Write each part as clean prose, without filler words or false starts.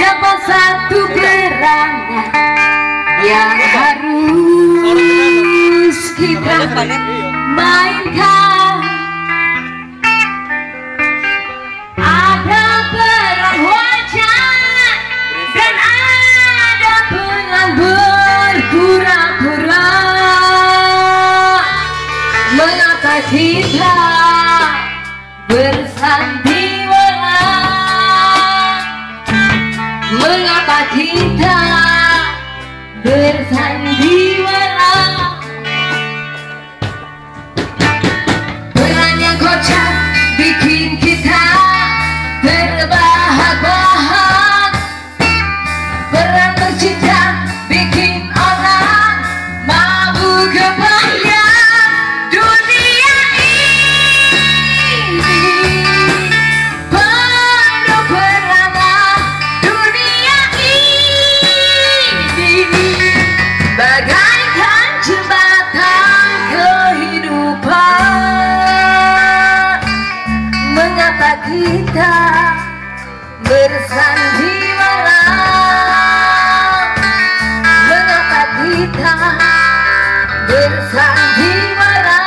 dapat satu perangan yang harus kita mainkan. Ada peran wajah dan ada peran berpura-pura. Mengapa kita bersandiwara? Mengapa kita bersandiwara? Peran yang kocak bikin kita terbahak-bahak. Peran tercipta bikin orang mabuk kebayang. Dunia ini penuh perangan. Dunia ini bagaikan jembatan kehidupan. Mengapa kita bersandiwara? Mengapa kita bersandiwara?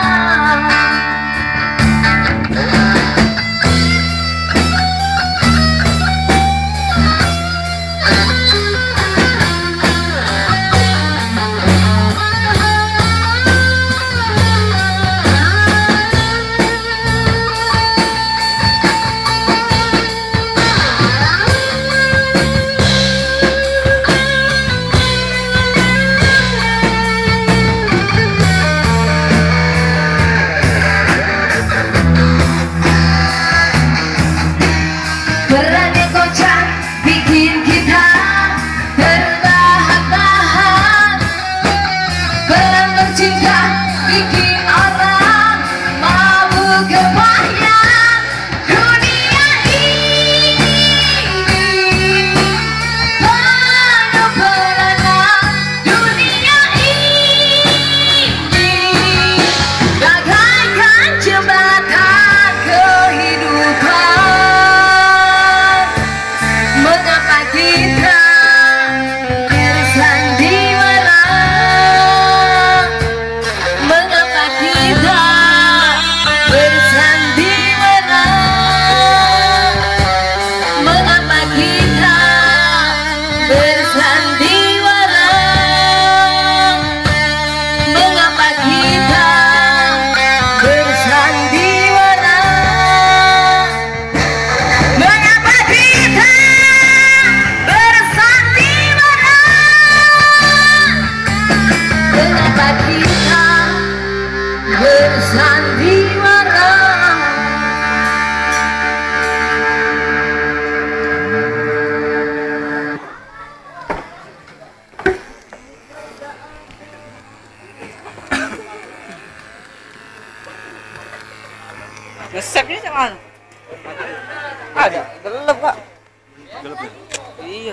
Peran yang kocak bikin kita terbahak-bahak. Peran tercinta bikin orang mabuk kebayang. Dunia ini penuh perangan. Dunia ini bagaikan jembatan kehidupan. Mengapa kita bersandiwara? Mengapa kita bersandiwara? Mengapa kita bersandiwara? Mengapa kita bersandiwara? Mengapa kita bersandiwara? Mengapa kita bersandiwara? Resepnya sama ada gelap, Pak. Gelap ya? Iya.